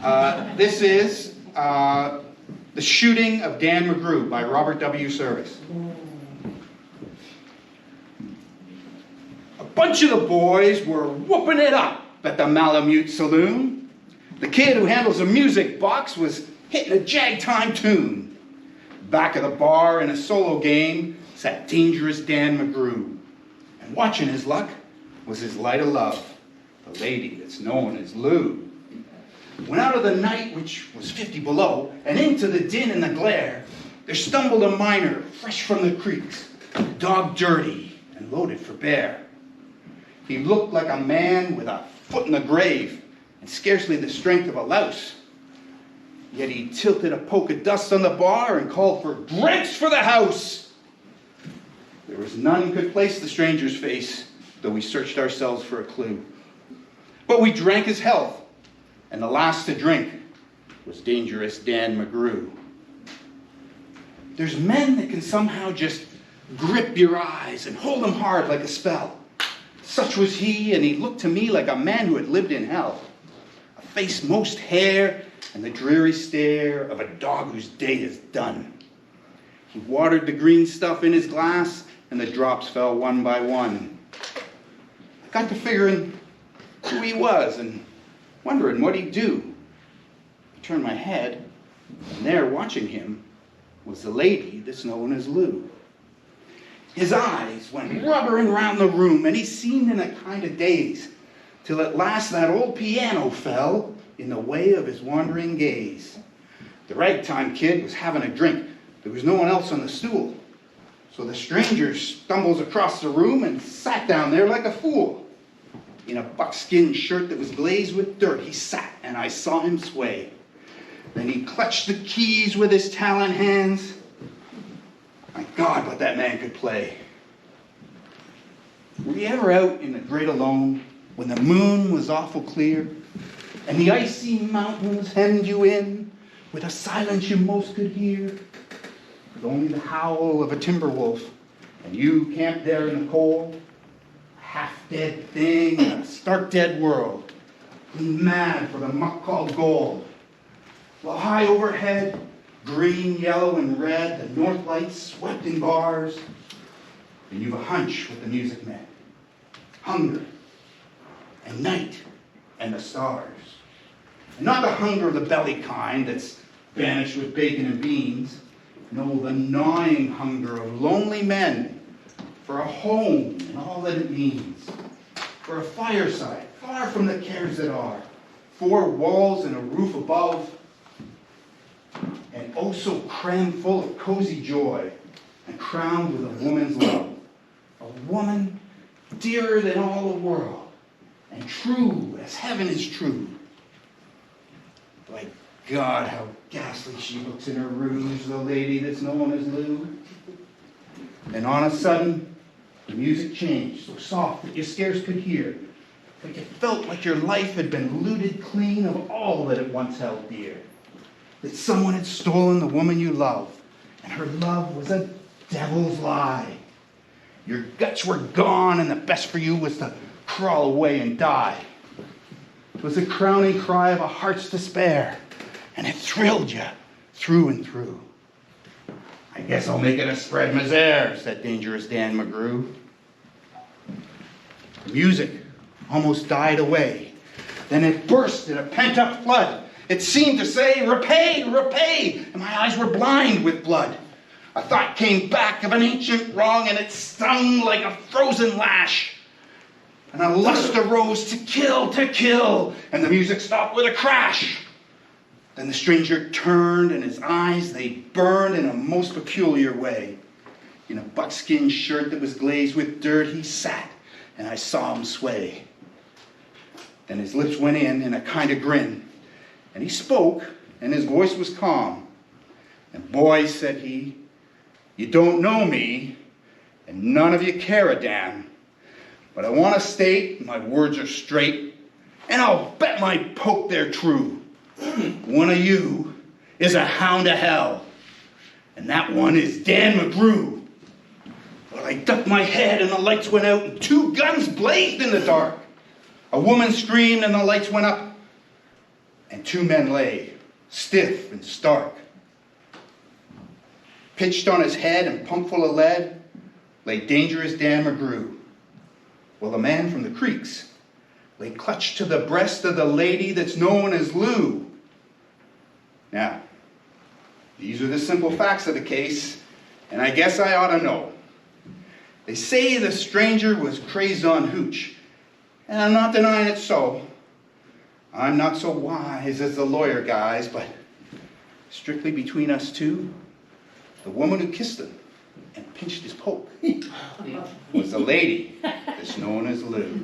This is The Shooting of Dan McGrew by Robert W. Service. A bunch of the boys were whooping it up at the Malamute Saloon. The kid who handles the music box was hitting a jag-time tune. Back of the bar in a solo game sat dangerous Dan McGrew. And watching his luck was his light of love, the lady that's known as Lou. When out of the night, which was 50 below, and into the din and the glare, there stumbled a miner fresh from the creeks, dog dirty and loaded for bear. He looked like a man with a foot in the grave and scarcely the strength of a louse. Yet he tilted a poke of dust on the bar and called for drinks for the house. There was none could place the stranger's face, though we searched ourselves for a clue. But we drank his health, and the last to drink was dangerous Dan McGrew. There's men that can somehow just grip your eyes and hold them hard like a spell. Such was he, and he looked to me like a man who had lived in hell. A face most hair and the dreary stare of a dog whose day is done. He watered the green stuff in his glass, and the drops fell one by one. I got to figuring who he was and wondering what he'd do. I turned my head, and there watching him was the lady that's known as Lou. His eyes went rubbering round the room, and he seemed in a kind of daze, till at last that old piano fell in the way of his wandering gaze. The ragtime kid was having a drink. There was no one else on the stool. So the stranger stumbles across the room and sat down there like a fool. In a buckskin shirt that was glazed with dirt, he sat, and I saw him sway. Then he clutched the keys with his talon hands. My God, what that man could play. Were you ever out in the great alone when the moon was awful clear and the icy mountains hemmed you in with a silence you most could hear, with only the howl of a timber wolf, and you camped there in the cold, a half-dead thing in a stark dead world, being mad for the muck called gold, while high overhead, green, yellow, and red, the north lights swept in bars, and you've a hunch what the music meant. Hunger, and night, and the stars. And not the hunger of the belly kind that's banished with bacon and beans. No, the gnawing hunger of lonely men for a home and all that it means. For a fireside, far from the cares that are. 4 walls and a roof above. And oh so crammed full of cozy joy and crowned with a woman's love. A woman dearer than all the world and true as heaven is true. By God, how ghastly she looks in her rouge, the lady that's known as Lou. And on a sudden, the music changed, so soft that you scarce could hear. Like it felt like your life had been looted clean of all that it once held dear. That someone had stolen the woman you love, and her love was a devil's lie. Your guts were gone, and the best for you was to crawl away and die. It was the crowning cry of a heart's despair, and it thrilled you through and through. I guess I'll make it a spread misere, said dangerous Dan McGrew. The music almost died away. Then it burst in a pent-up flood. It seemed to say, repay, repay, and my eyes were blind with blood. A thought came back of an ancient wrong, and it stung like a frozen lash. And a lust arose to kill, and the music stopped with a crash. Then the stranger turned, and his eyes, they burned in a most peculiar way. In a buckskin shirt that was glazed with dirt, he sat, and I saw him sway. Then his lips went in a kind of grin, and he spoke, and his voice was calm. And boys, said he, you don't know me, and none of you care a damn. But I want to state, my words are straight, and I'll bet my poke they're true. One of you is a hound of hell, and that one is Dan McGrew. Well, I ducked my head, and the lights went out, and 2 guns blazed in the dark. A woman screamed, and the lights went up. and two men lay, stiff and stark. Pitched on his head and pumped full of lead lay dangerous Dan McGrew, while a man from the creeks lay clutched to the breast of the lady that's known as Lou. Now, these are the simple facts of the case, and I guess I ought to know. They say the stranger was crazed on hooch, and I'm not denying it so. I'm not so wise as the lawyer guys, but strictly between us two, the woman who kissed him and pinched his poke was the lady that's known as Lou.